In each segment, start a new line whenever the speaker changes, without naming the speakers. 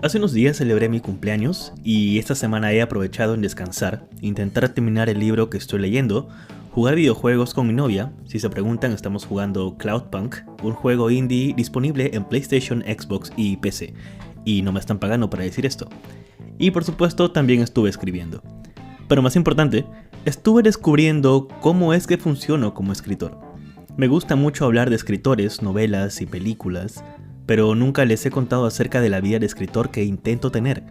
Hace unos días celebré mi cumpleaños y esta semana he aprovechado en descansar, intentar terminar el libro que estoy leyendo, jugar videojuegos con mi novia. Si se preguntan, estamos jugando Cloudpunk, un juego indie disponible en PlayStation, Xbox y PC. Y no me están pagando para decir esto. Y por supuesto también estuve escribiendo. Pero más importante, estuve descubriendo cómo es que funciono como escritor. Me gusta mucho hablar de escritores, novelas y películas, pero nunca les he contado acerca de la vida de escritor que intento tener.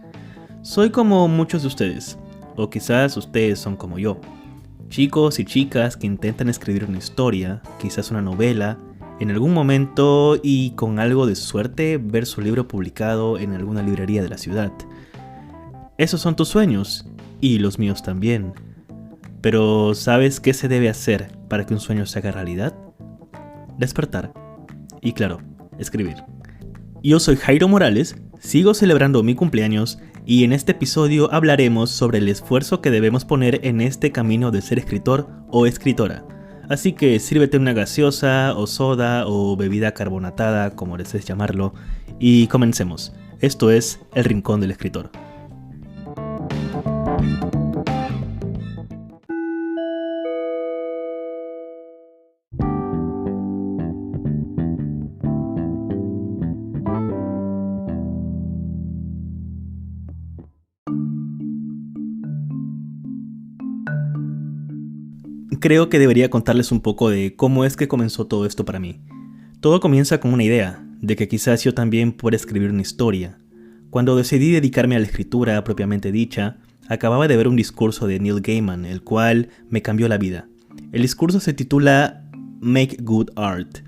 Soy como muchos de ustedes, o quizás ustedes son como yo. Chicos y chicas que intentan escribir una historia, quizás una novela, en algún momento y con algo de suerte ver su libro publicado en alguna librería de la ciudad. Esos son tus sueños, y los míos también. Pero ¿sabes qué se debe hacer para que un sueño se haga realidad? Despertar. Y claro, escribir. Yo soy Jairo Morales, sigo celebrando mi cumpleaños y en este episodio hablaremos sobre el esfuerzo que debemos poner en este camino de ser escritor o escritora. Así que sírvete una gaseosa o soda o bebida carbonatada, como desees llamarlo, y comencemos. Esto es El Rincón del Escritor. Creo que debería contarles un poco de cómo es que comenzó todo esto para mí. Todo comienza con una idea, de que quizás yo también pueda escribir una historia. Cuando decidí dedicarme a la escritura propiamente dicha, acababa de ver un discurso de Neil Gaiman, el cual me cambió la vida. El discurso se titula Make Good Art.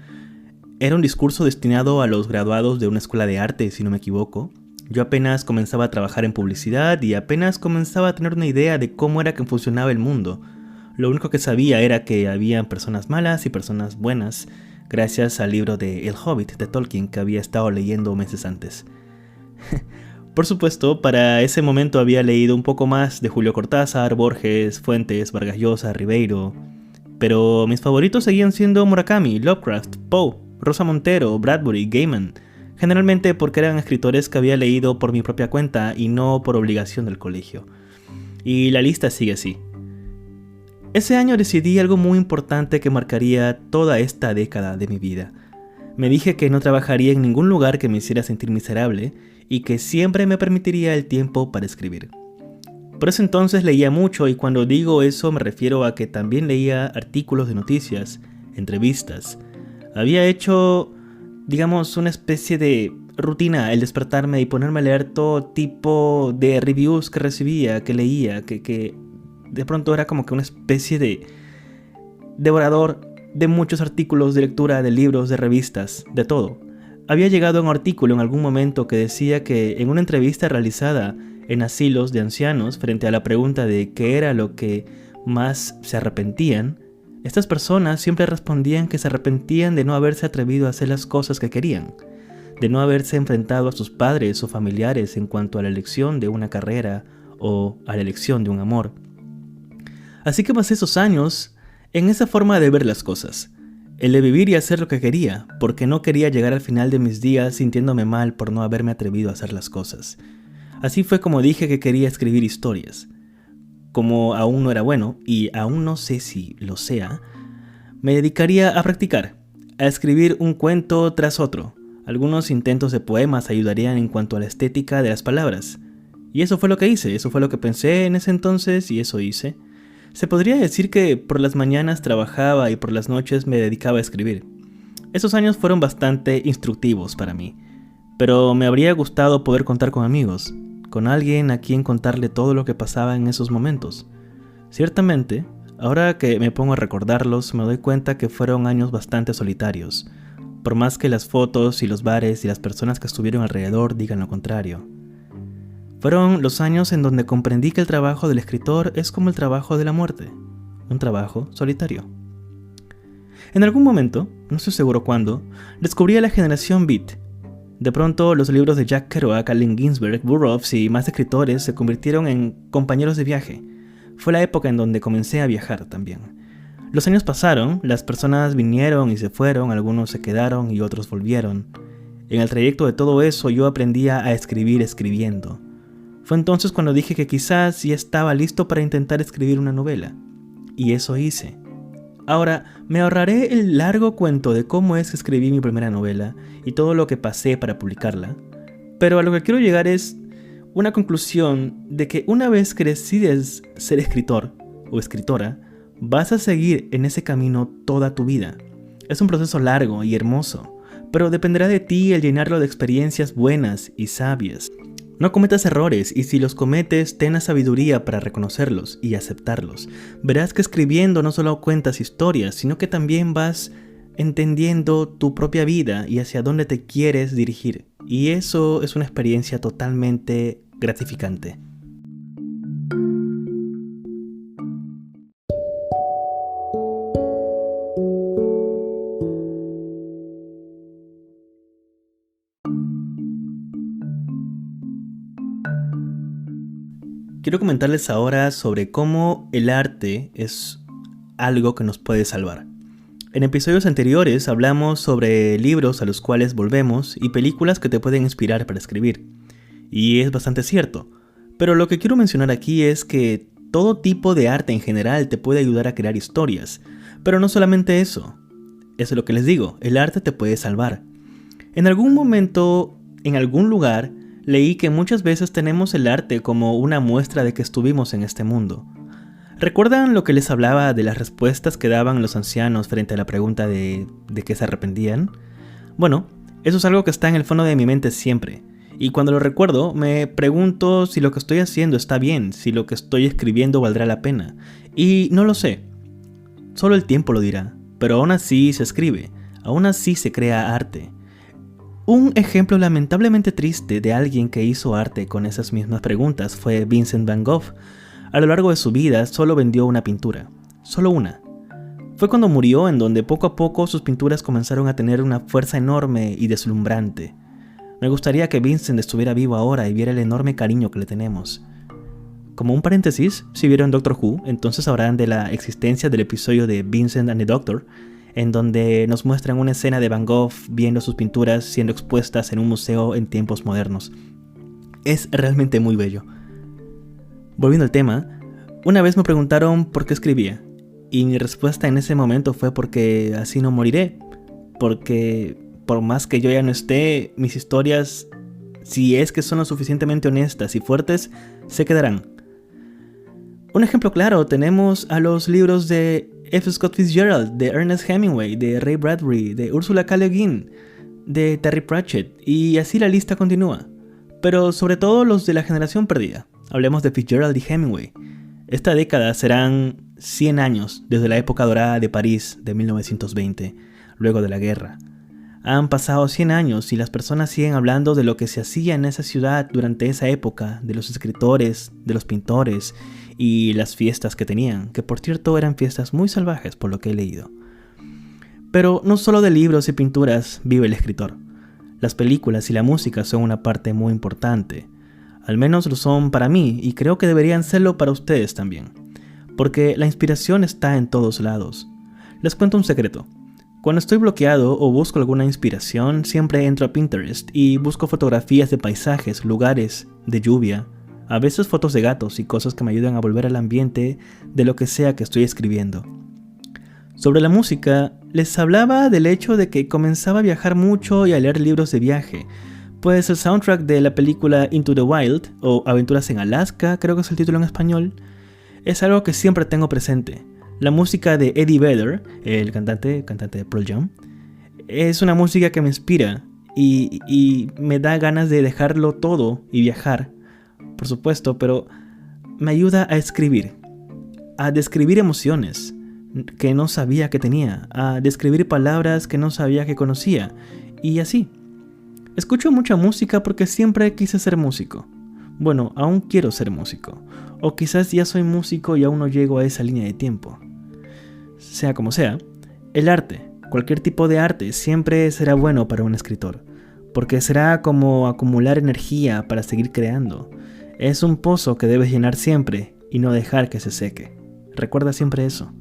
Era un discurso destinado a los graduados de una escuela de arte, si no me equivoco. Yo apenas comenzaba a trabajar en publicidad y apenas comenzaba a tener una idea de cómo era que funcionaba el mundo. Lo único que sabía era que había personas malas y personas buenas, gracias al libro de El Hobbit de Tolkien que había estado leyendo meses antes. Por supuesto, para ese momento había leído un poco más de Julio Cortázar, Borges, Fuentes, Vargas Llosa, Ribeiro, pero mis favoritos seguían siendo Murakami, Lovecraft, Poe, Rosa Montero, Bradbury, Gaiman, generalmente porque eran escritores que había leído por mi propia cuenta y no por obligación del colegio. Y la lista sigue así. Ese año decidí algo muy importante que marcaría toda esta década de mi vida. Me dije que no trabajaría en ningún lugar que me hiciera sentir miserable y que siempre me permitiría el tiempo para escribir. Por ese entonces leía mucho y cuando digo eso me refiero a que también leía artículos de noticias, entrevistas. Había hecho, digamos, una especie de rutina el despertarme y ponerme a leer todo tipo de reviews que recibía, que leía, que de pronto era como que una especie de devorador de muchos artículos de lectura, de libros, de revistas, de todo. Había llegado a un artículo en algún momento que decía que en una entrevista realizada en asilos de ancianos frente a la pregunta de qué era lo que más se arrepentían, estas personas siempre respondían que se arrepentían de no haberse atrevido a hacer las cosas que querían, de no haberse enfrentado a sus padres o familiares en cuanto a la elección de una carrera o a la elección de un amor. Así que pasé esos años en esa forma de ver las cosas, el de vivir y hacer lo que quería, porque no quería llegar al final de mis días sintiéndome mal por no haberme atrevido a hacer las cosas. Así fue como dije que quería escribir historias. Como aún no era bueno, y aún no sé si lo sea, me dedicaría a practicar, a escribir un cuento tras otro. Algunos intentos de poemas ayudarían en cuanto a la estética de las palabras. Y eso fue lo que hice, eso fue lo que pensé en ese entonces y eso hice. Se podría decir que por las mañanas trabajaba y por las noches me dedicaba a escribir. Esos años fueron bastante instructivos para mí, pero me habría gustado poder contar con amigos, con alguien a quien contarle todo lo que pasaba en esos momentos. Ciertamente, ahora que me pongo a recordarlos, me doy cuenta que fueron años bastante solitarios, por más que las fotos y los bares y las personas que estuvieron alrededor digan lo contrario. Fueron los años en donde comprendí que el trabajo del escritor es como el trabajo de la muerte, un trabajo solitario. En algún momento, no estoy seguro cuándo, descubrí a la generación Beat. De pronto, los libros de Jack Kerouac, Allen Ginsberg, Burroughs y más escritores se convirtieron en compañeros de viaje. Fue la época en donde comencé a viajar también. Los años pasaron, las personas vinieron y se fueron, algunos se quedaron y otros volvieron. En el trayecto de todo eso yo aprendía a escribir escribiendo. Fue entonces cuando dije que quizás ya estaba listo para intentar escribir una novela. Y eso hice. Ahora, me ahorraré el largo cuento de cómo es que escribí mi primera novela y todo lo que pasé para publicarla. Pero a lo que quiero llegar es una conclusión de que una vez que decides ser escritor o escritora, vas a seguir en ese camino toda tu vida. Es un proceso largo y hermoso, pero dependerá de ti el llenarlo de experiencias buenas y sabias. No cometas errores y si los cometes, ten la sabiduría para reconocerlos y aceptarlos. Verás que escribiendo no solo cuentas historias, sino que también vas entendiendo tu propia vida y hacia dónde te quieres dirigir. Y eso es una experiencia totalmente gratificante. Quiero comentarles ahora sobre cómo el arte es algo que nos puede salvar. En episodios anteriores hablamos sobre libros a los cuales volvemos y películas que te pueden inspirar para escribir. Y es bastante cierto. Pero lo que quiero mencionar aquí es que todo tipo de arte en general te puede ayudar a crear historias. Pero no solamente eso. Eso es lo que les digo, el arte te puede salvar. En algún momento, en algún lugar, leí que muchas veces tenemos el arte como una muestra de que estuvimos en este mundo. ¿Recuerdan lo que les hablaba de las respuestas que daban los ancianos frente a la pregunta de qué se arrepentían? Bueno, eso es algo que está en el fondo de mi mente siempre. Y cuando lo recuerdo, me pregunto si lo que estoy haciendo está bien, si lo que estoy escribiendo valdrá la pena. Y no lo sé. Solo el tiempo lo dirá. Pero aún así se escribe, aún así se crea arte. Un ejemplo lamentablemente triste de alguien que hizo arte con esas mismas preguntas fue Vincent Van Gogh. A lo largo de su vida solo vendió una pintura, solo una. Fue cuando murió en donde poco a poco sus pinturas comenzaron a tener una fuerza enorme y deslumbrante. Me gustaría que Vincent estuviera vivo ahora y viera el enorme cariño que le tenemos. Como un paréntesis, si vieron Doctor Who, entonces sabrán de la existencia del episodio de Vincent and the Doctor, en donde nos muestran una escena de Van Gogh viendo sus pinturas siendo expuestas en un museo en tiempos modernos. Es realmente muy bello. Volviendo al tema, una vez me preguntaron por qué escribía, y mi respuesta en ese momento fue porque así no moriré, porque por más que yo ya no esté, mis historias, si es que son lo suficientemente honestas y fuertes, se quedarán. Un ejemplo claro tenemos a los libros de F. Scott Fitzgerald, de Ernest Hemingway, de Ray Bradbury, de Ursula K. Le Guin, de Terry Pratchett, y así la lista continúa. Pero sobre todo los de la generación perdida. Hablemos de Fitzgerald y Hemingway. Esta década serán 100 años desde la época dorada de París de 1920, luego de la guerra. Han pasado 100 años y las personas siguen hablando de lo que se hacía en esa ciudad durante esa época, de los escritores, de los pintores y las fiestas que tenían, que por cierto eran fiestas muy salvajes por lo que he leído. Pero no solo de libros y pinturas vive el escritor. Las películas y la música son una parte muy importante. Al menos lo son para mí y creo que deberían serlo para ustedes también. Porque la inspiración está en todos lados. Les cuento un secreto. Cuando estoy bloqueado o busco alguna inspiración, siempre entro a Pinterest y busco fotografías de paisajes, lugares, de lluvia, a veces fotos de gatos y cosas que me ayudan a volver al ambiente de lo que sea que estoy escribiendo. Sobre la música, les hablaba del hecho de que comenzaba a viajar mucho y a leer libros de viaje, pues el soundtrack de la película Into the Wild, o Aventuras en Alaska, creo que es el título en español, es algo que siempre tengo presente. La música de Eddie Vedder, el cantante de Pearl Jam, es una música que me inspira y me da ganas de dejarlo todo y viajar, por supuesto, pero me ayuda a escribir, a describir emociones que no sabía que tenía, a describir palabras que no sabía que conocía, y así. Escucho mucha música porque siempre quise ser músico. Bueno, aún quiero ser músico. O quizás ya soy músico y aún no llego a esa línea de tiempo. Sea como sea, el arte, cualquier tipo de arte, siempre será bueno para un escritor. porque será como acumular energía para seguir creando. Es un pozo que debes llenar siempre y no dejar que se seque. Recuerda siempre eso.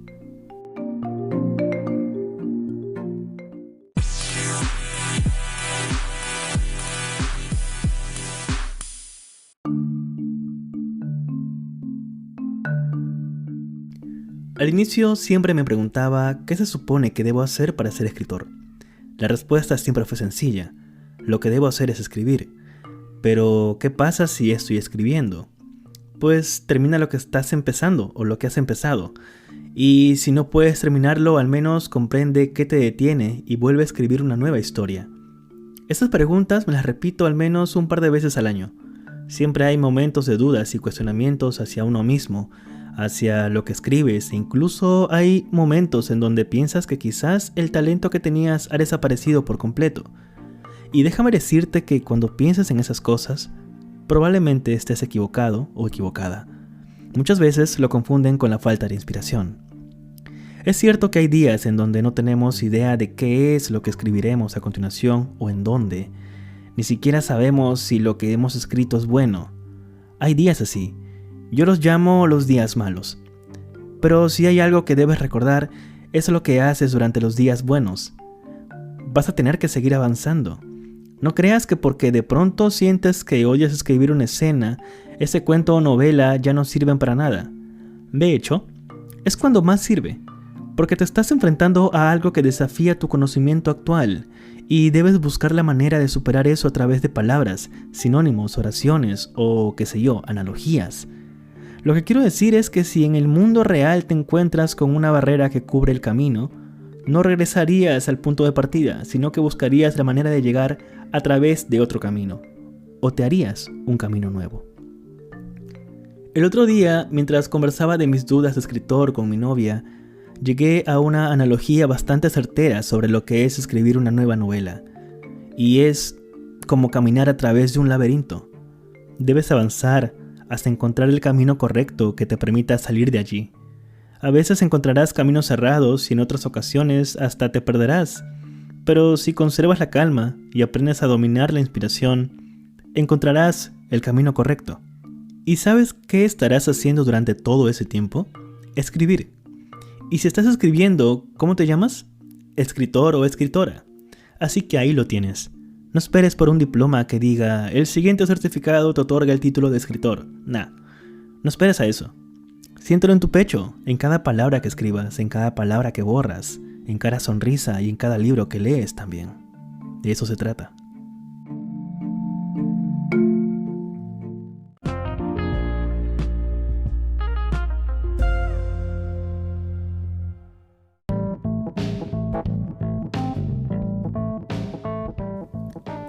Al inicio siempre me preguntaba qué se supone que debo hacer para ser escritor. La respuesta siempre fue sencilla. Lo que debo hacer es escribir. Pero, ¿qué pasa si estoy escribiendo? Pues termina lo que estás empezando o lo que has empezado. Y si no puedes terminarlo, al menos comprende qué te detiene y vuelve a escribir una nueva historia. Estas preguntas me las repito al menos un par de veces al año. Siempre hay momentos de dudas y cuestionamientos hacia uno mismo, hacia lo que escribes, e incluso hay momentos en donde piensas que quizás el talento que tenías ha desaparecido por completo. Y déjame decirte que cuando piensas en esas cosas, probablemente estés equivocado o equivocada. Muchas veces lo confunden con la falta de inspiración. Es cierto que hay días en donde no tenemos idea de qué es lo que escribiremos a continuación o en dónde. Ni siquiera sabemos si lo que hemos escrito es bueno. Hay días así. Yo los llamo los días malos. Pero si hay algo que debes recordar, es lo que haces durante los días buenos. Vas a tener que seguir avanzando. No creas que porque de pronto sientes que oyes escribir una escena, ese cuento o novela ya no sirven para nada. De hecho, es cuando más sirve, porque te estás enfrentando a algo que desafía tu conocimiento actual y debes buscar la manera de superar eso a través de palabras, sinónimos, oraciones o, qué sé yo, analogías. Lo que quiero decir es que si en el mundo real te encuentras con una barrera que cubre el camino, no regresarías al punto de partida, sino que buscarías la manera de llegar a través de otro camino, o te harías un camino nuevo. El otro día, mientras conversaba de mis dudas de escritor con mi novia, llegué a una analogía bastante certera sobre lo que es escribir una nueva novela, y es como caminar a través de un laberinto. Debes avanzar hasta encontrar el camino correcto que te permita salir de allí. A veces encontrarás caminos cerrados y en otras ocasiones hasta te perderás. Pero si conservas la calma y aprendes a dominar la inspiración, encontrarás el camino correcto. ¿Y sabes qué estarás haciendo durante todo ese tiempo? Escribir. Y si estás escribiendo, ¿cómo te llamas? Escritor o escritora. Así que ahí lo tienes. No esperes por un diploma que diga, el siguiente certificado te otorga el título de escritor. Nah, no esperes a eso. Siéntelo en tu pecho, en cada palabra que escribas, en cada palabra que borras, en cada sonrisa y en cada libro que lees también. De eso se trata.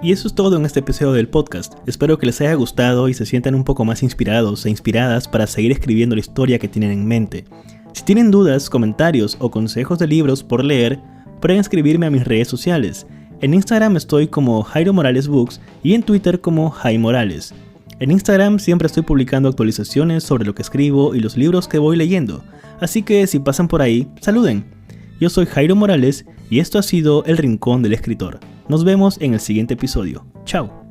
Y eso es todo en este episodio del podcast. Espero que les haya gustado y se sientan un poco más inspirados e inspiradas para seguir escribiendo la historia que tienen en mente. Si tienen dudas, comentarios o consejos de libros por leer, pueden escribirme a mis redes sociales. En Instagram estoy como Jairo Morales Books y en Twitter como Jai Morales. En Instagram siempre estoy publicando actualizaciones sobre lo que escribo y los libros que voy leyendo, así que si pasan por ahí, saluden. Yo soy Jairo Morales y esto ha sido El Rincón del Escritor. Nos vemos en el siguiente episodio. Chao.